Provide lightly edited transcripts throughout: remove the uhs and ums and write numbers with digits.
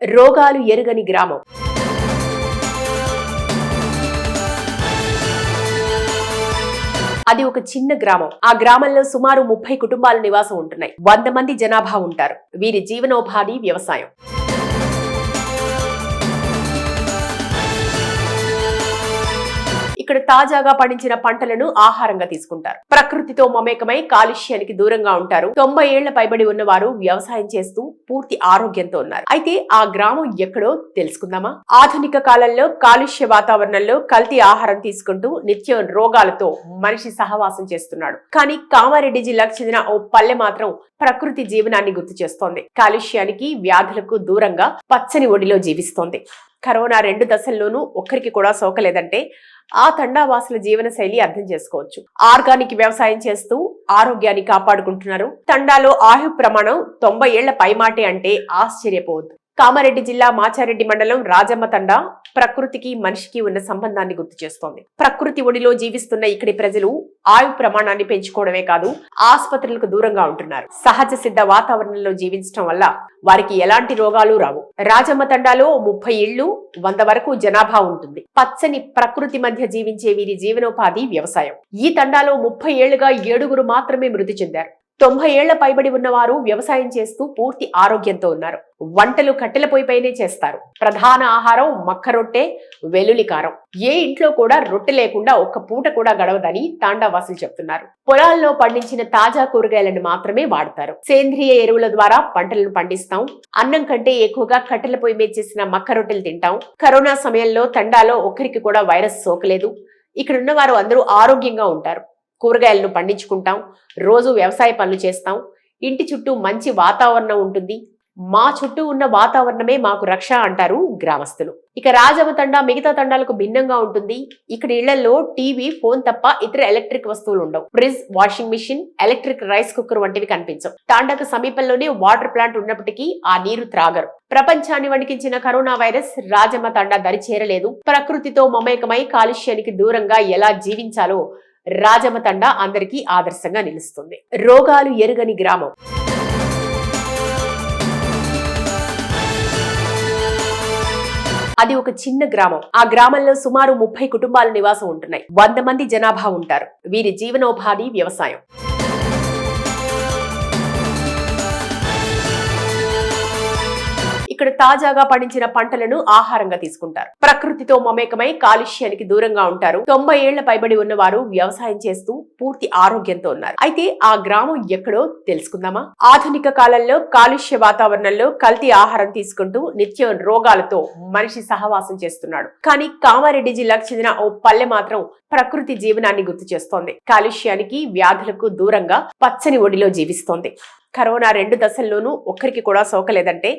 రోగాలు ఎరుగని గ్రామం. అది ఒక చిన్న గ్రామం. ఆ గ్రామంలో సుమారు 30 కుటుంబాలు నివాసం ఉంటున్నాయి. 100 మంది జనాభా ఉంటారు. వీరి జీవనోపాధి వ్యవసాయం. ఇక్కడ తాజాగా పండించిన పంటలను ఆహారంగా తీసుకుంటారు. ప్రకృతితో మమేకమై కాలుష్యానికి దూరంగా ఉంటారు. 90 ఏళ్ల పైబడి ఉన్నవారు వ్యవసాయం చేస్తూ పూర్తి ఆరోగ్యంతో ఉన్నారు. అయితే ఆ గ్రామం ఎక్కడో తెలుసుకుందామా? ఆధునిక కాలంలో కాలుష్య వాతావరణంలో కల్తీ ఆహారం తీసుకుంటూ నిత్యం రోగాలతో మనిషి సహవాసం చేస్తున్నాడు. కానీ కామారెడ్డి జిల్లాకు చెందిన ఓ పల్లె మాత్రం ప్రకృతి జీవనాన్ని గుర్తు చేస్తోంది. కాలుష్యానికి వ్యాధులకు దూరంగా పచ్చని ఒడిలో జీవిస్తోంది. కరోనా 2 దశల్లోనూ ఒక్కరికి కూడా సోకలేదంటే ఆ తండావాసుల జీవన శైలి అర్థం చేసుకోవచ్చు. ఆర్గానిక్ వ్యవసాయం చేస్తూ ఆరోగ్యాన్ని కాపాడుకుంటున్నారు. తండాలో ఆయు ప్రమాణం 90 ఏళ్ల పైమాటే అంటే ఆశ్చర్యపోవద్దు. కామారెడ్డి జిల్లా మాచారెడ్డి మండలం రాజమ్మ తండా ప్రకృతికి మనిషికి ఉన్న సంబంధాన్ని గుర్తు చేస్తోంది. ప్రకృతి ఒడిలో జీవిస్తున్న ఇక్కడి ప్రజలు ఆయు ప్రమాణాన్ని పెంచుకోవడమే కాదు, ఆసుపత్రులకు దూరంగా ఉంటున్నారు. సహజ సిద్ధ వాతావరణంలో జీవించడం వల్ల వారికి ఎలాంటి రోగాలు రావు. రాజమ్మ తండాలో 30 ఇళ్లు, 100 వరకు జనాభా ఉంటుంది. పచ్చని ప్రకృతి మధ్య జీవించే వీరి జీవనోపాధి వ్యవసాయం. ఈ తండాలో 30 ఏళ్లుగా 7గురు మాత్రమే మృతి చెందారు. 90 ఏళ్ల పైబడి ఉన్నవారు వ్యవసాయం చేస్తూ పూర్తి ఆరోగ్యంతో ఉన్నారు. వంటలు కట్టెల పొయ్యిపైనే చేస్తారు. ప్రధాన ఆహారం మక్క రొట్టె, వెల్లుల్లి కారం. ఏ ఇంట్లో కూడా రొట్టె లేకుండా ఒక్క పూట కూడా గడవదని తాండావాసులు చెప్తున్నారు. పొలాల్లో పండించిన తాజా కూరగాయలను మాత్రమే వాడతారు. సేంద్రియ ఎరువుల ద్వారా పంటలను పండిస్తాం. అన్నం కంటే ఎక్కువగా కట్టెల పొయ్యి మీద చేసిన మక్క రొట్టెలు తింటాం. కరోనా సమయంలో తండాలో ఒక్కరికి కూడా వైరస్ సోకలేదు. ఇక్కడున్న వారు అందరూ ఆరోగ్యంగా ఉంటారు. కూరగాయలను పండించుకుంటాం. రోజు వ్యవసాయ పనులు చేస్తాం. ఇంటి చుట్టూ మంచి వాతావరణం ఉంటుంది. మా చుట్టూ ఉన్న వాతావరణమే మాకు రక్ష అంటారు గ్రామస్తులు. ఇక రాజమ్మ తండా మిగతా తండాలకు భిన్నంగా ఉంటుంది. ఇక్కడ ఇళ్లలో టీవీ, ఫోన్ తప్ప ఇతర ఎలక్ట్రిక్ వస్తువులు ఉండవు. Fridge, washing machine, electric rice cooker వంటివి కనిపించవు. తాండాకు సమీపంలోనే వాటర్ ప్లాంట్ ఉన్నప్పటికీ ఆ నీరు త్రాగరు. ప్రపంచాన్ని వణికించిన కరోనా వైరస్ రాజమ్మ తండా దరి చేరలేదు. ప్రకృతితో మమేకమై కాలుష్యానికి దూరంగా ఎలా జీవించాలో రాజమ్మ తండా అందరికీ ఆదర్శంగా నిలుస్తుంది. రోగాలు ఎరుగని గ్రామం. అది ఒక చిన్న గ్రామం. ఆ గ్రామంలో సుమారు 30 కుటుంబాలు నివాసం ఉంటున్నాయి. 100 మంది జనాభా ఉంటారు. వీరి జీవనోపాధి వ్యవసాయం. ఇక్కడ తాజాగా పండించిన పంటలను ఆహారంగా తీసుకుంటారు. ప్రకృతితో మమేకమై కాలుష్యానికి దూరంగా ఉంటారు. 90 ఏళ్ల పైబడి ఉన్నవారు వ్యవసాయం చేస్తూ పూర్తి ఆరోగ్యంతో ఉన్నారు. అయితే ఆ గ్రామం ఎక్కడో తెలుసుకుందామా? ఆధునిక కాలంలో కాలుష్య వాతావరణంలో కల్తీ ఆహారం తీసుకుంటూ నిత్యం రోగాలతో మనిషి సహవాసం చేస్తున్నాడు. కానీ కామారెడ్డి జిల్లాకు చెందిన ఓ పల్లె మాత్రం ప్రకృతి జీవనాన్ని గుర్తు చేస్తోంది. కాలుష్యానికి వ్యాధులకు దూరంగా పచ్చని ఒడిలో జీవిస్తోంది. కరోనా 2 దశల్లోనూ ఒక్కరికి కూడా సోకలేదంటే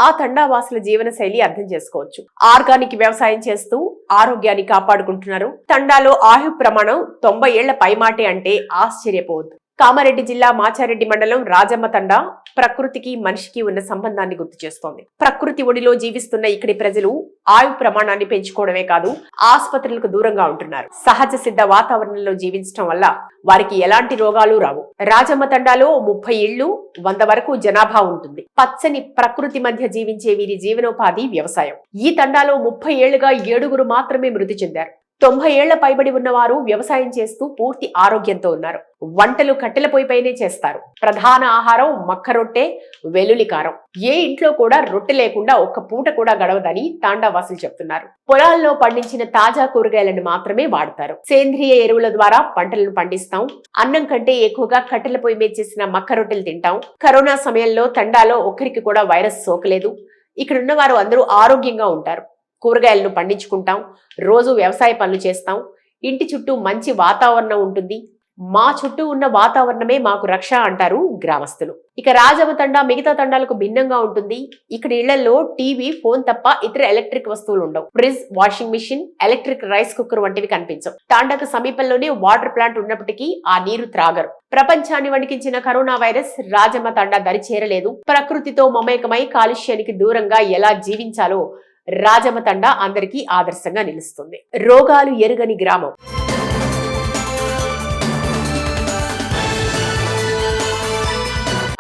ఆ తండావాసుల జీవన శైలి అర్థం చేసుకోవచ్చు. ఆర్గానిక్ వ్యవసాయం చేస్తూ ఆరోగ్యాన్ని కాపాడుకుంటున్నారు. తండాలో ఆయు ప్రమాణం 90 ఏళ్ల పైమాటే అంటే ఆశ్చర్యపోవద్దు. కామారెడ్డి జిల్లా మాచారెడ్డి మండలం రాజమ్మ తండా ప్రకృతికి మనిషికి ఉన్న సంబంధాన్ని గుర్తు చేస్తోంది. ప్రకృతి ఒడిలో జీవిస్తున్న ఇక్కడి ప్రజలు ఆయు ప్రమాణాన్ని పెంచుకోవడమే కాదు, ఆసుపత్రులకు దూరంగా ఉంటున్నారు. సహజ సిద్ధ వాతావరణంలో జీవించడం వల్ల వారికి ఎలాంటి రోగాలు రావు. రాజమ్మ తండాలో 30 ఇళ్లు, 100 వరకు జనాభా ఉంటుంది. పచ్చని ప్రకృతి మధ్య జీవించే వీరి జీవనోపాధి వ్యవసాయం. ఈ తండాలో 30 ఏళ్లుగా 7గురు మాత్రమే మృతి చెందారు. 90 ఏళ్ల పైబడి ఉన్నవారు వ్యవసాయం చేస్తూ పూర్తి ఆరోగ్యంతో ఉన్నారు. వంటలు కట్టెల పొయ్యిపైనే చేస్తారు. ప్రధాన ఆహారం మక్క రొట్టె, వెల్లుల్లి కారం. ఏ ఇంట్లో కూడా రొట్టె లేకుండా ఒక్క పూట కూడా గడవదని తాండావాసులు చెప్తున్నారు. పొలాల్లో పండించిన తాజా కూరగాయలను మాత్రమే వాడతారు. సేంద్రియ ఎరువుల ద్వారా పంటలను పండిస్తాం. అన్నం కంటే ఎక్కువగా కట్టెల పొయ్యి మీద చేసిన మక్క రొట్టెలు తింటాం. కరోనా సమయంలో తండాలో ఒక్కరికి కూడా వైరస్ సోకలేదు. ఇక్కడున్న వారు అందరూ ఆరోగ్యంగా ఉంటారు. కూరగాయలను పండించుకుంటాం. రోజు వ్యవసాయ పనులు చేస్తాం. ఇంటి చుట్టూ మంచి వాతావరణం ఉంటుంది. మా చుట్టూ ఉన్న వాతావరణమే మాకు రక్ష అంటారు గ్రామస్తులు. ఇక రాజమ్మ తండా మిగతా తండాలకు భిన్నంగా ఉంటుంది. ఇక్కడ ఇళ్లలో టీవీ, ఫోన్ తప్ప ఇతర ఎలక్ట్రిక్ వస్తువులు ఉండవు. Fridge, washing machine, electric rice cooker వంటివి కనిపించవు. తాండాకు సమీపంలోనే వాటర్ ప్లాంట్ ఉన్నప్పటికీ ఆ నీరు త్రాగరు. ప్రపంచాన్ని వణికించిన కరోనా వైరస్ రాజమ్మ తండా దరి చేరలేదు. ప్రకృతితో మమేకమై కాలుష్యానికి దూరంగా ఎలా జీవించాలో రాజమ్మ తండా అందరికీ ఆదర్శంగా నిలుస్తుంది. రోగాలు ఎరుగని గ్రామం.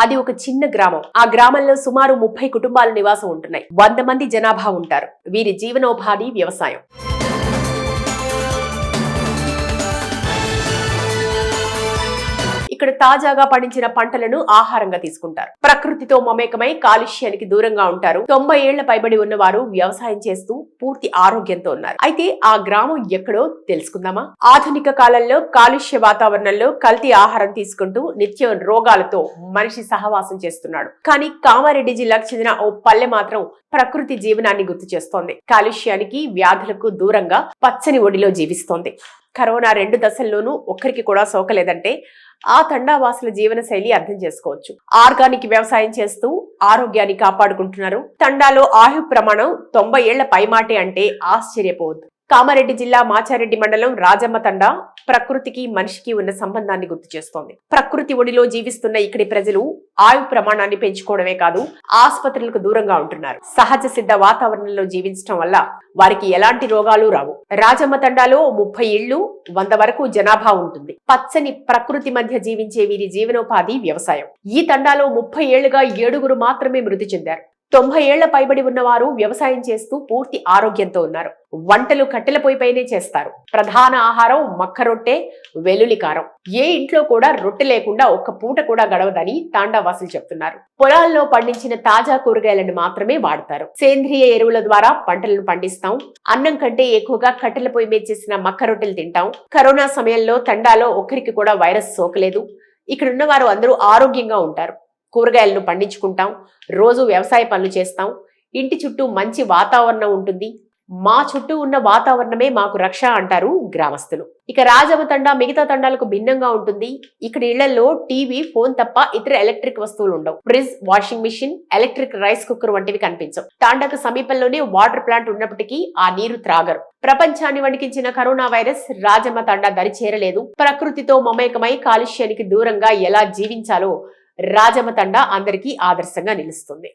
అది ఒక చిన్న గ్రామం. ఆ గ్రామంలో సుమారు 30 కుటుంబాలు నివాసం ఉంటున్నాయి. 100 మంది జనాభా ఉంటారు. వీరి జీవనోపాధి వ్యవసాయం. ఇక్కడ తాజాగా పండించిన పంటలను ఆహారంగా తీసుకుంటారు. ప్రకృతితో మమేకమై కాలుష్యానికి దూరంగా ఉంటారు. 90 ఏళ్ల పైబడి ఉన్నవారు వ్యవసాయం చేస్తూ పూర్తి ఆరోగ్యంతో ఉన్నారు. అయితే ఆ గ్రామం ఎక్కడో తెలుసుకుందామా? ఆధునిక కాలంలో కాలుష్య వాతావరణంలో కల్తీ ఆహారం తీసుకుంటూ నిత్యం రోగాలతో మనిషి సహవాసం చేస్తున్నాడు. కానీ కామారెడ్డి జిల్లాకు చెందిన ఓ పల్లె మాత్రం ప్రకృతి జీవనాన్ని గుర్తు చేస్తోంది. కాలుష్యానికి వ్యాధులకు దూరంగా పచ్చని ఒడిలో జీవిస్తోంది. కరోనా 2 దశల్లోనూ ఒక్కరికి కూడా సోకలేదంటే ఆ తండావాసుల జీవన శైలి అర్థం చేసుకోవచ్చు. ఆర్గానిక్ వ్యవసాయం చేస్తూ ఆరోగ్యాన్ని కాపాడుకుంటున్నారు. తండాలో ఆయు ప్రమాణం 90 ఏళ్ల పైమాటే అంటే ఆశ్చర్యపోవద్దు. కామారెడ్డి జిల్లా మాచారెడ్డి మండలం రాజమ్మ తండా ప్రకృతికి మనిషికి ఉన్న సంబంధాన్ని గుర్తు చేస్తోంది. ప్రకృతి ఒడిలో జీవిస్తున్న ఇక్కడి ప్రజలు ఆయు ప్రమాణాన్ని పెంచుకోవడమే కాదు, ఆసుపత్రులకు దూరంగా ఉంటున్నారు. సహజ సిద్ధ వాతావరణంలో జీవించడం వల్ల వారికి ఎలాంటి రోగాలు రావు. రాజమ్మ తండాలో 30 ఇళ్లు, 100 వరకు జనాభా ఉంటుంది. పచ్చని ప్రకృతి మధ్య జీవించే వీరి జీవనోపాధి వ్యవసాయం. ఈ తండాలో 30 ఏళ్లుగా 7గురు మాత్రమే మృతి చెందారు. 90 ఏళ్ల పైబడి ఉన్నవారు వ్యవసాయం చేస్తూ పూర్తి ఆరోగ్యంతో ఉన్నారు. వంటలు కట్టెల పొయ్యిపైనే చేస్తారు. ప్రధాన ఆహారం మక్క రొట్టె, వెల్లుల్లి కారం. ఏ ఇంట్లో కూడా రొట్టె లేకుండా ఒక్క పూట కూడా గడవదని తాండావాసులు చెప్తున్నారు. పొలాల్లో పండించిన తాజా కూరగాయలను మాత్రమే వాడతారు. సేంద్రియ ఎరువుల ద్వారా పంటలను పండిస్తాం. అన్నం కంటే ఎక్కువగా కట్టెల పొయ్యి మీద చేసిన మక్క రొట్టెలు తింటాం. కరోనా సమయంలో తండాలో ఒక్కరికి కూడా వైరస్ సోకలేదు. ఇక్కడున్న వారు అందరూ ఆరోగ్యంగా ఉంటారు. కూరగాయలను పండించుకుంటాం. రోజు వ్యవసాయ పనులు చేస్తాం. ఇంటి చుట్టూ మంచి వాతావరణం ఉంటుంది. మా చుట్టూ ఉన్న వాతావరణమే మాకు రక్ష అంటారు గ్రామస్తులు. ఇక రాజమ్మ తండా మిగతా తండాలకు భిన్నంగా ఉంటుంది. ఇక్కడ ఇళ్లలో టీవీ, ఫోన్ తప్ప ఇతర ఎలక్ట్రిక్ వస్తువులు ఉండవు. Fridge, washing machine, electric rice cooker వంటివి కనిపించవు. తాండాకు సమీపంలోనే వాటర్ ప్లాంట్ ఉన్నప్పటికీ ఆ నీరు త్రాగరు. ప్రపంచాన్ని వణికించిన కరోనా వైరస్ రాజమ్మ తండా దరి చేరలేదు. ప్రకృతితో మమేకమై కాలుష్యానికి దూరంగా ఎలా జీవించాలో రాజమ్మ తండా అందరికీ ఆదర్శంగా నిలుస్తుంది.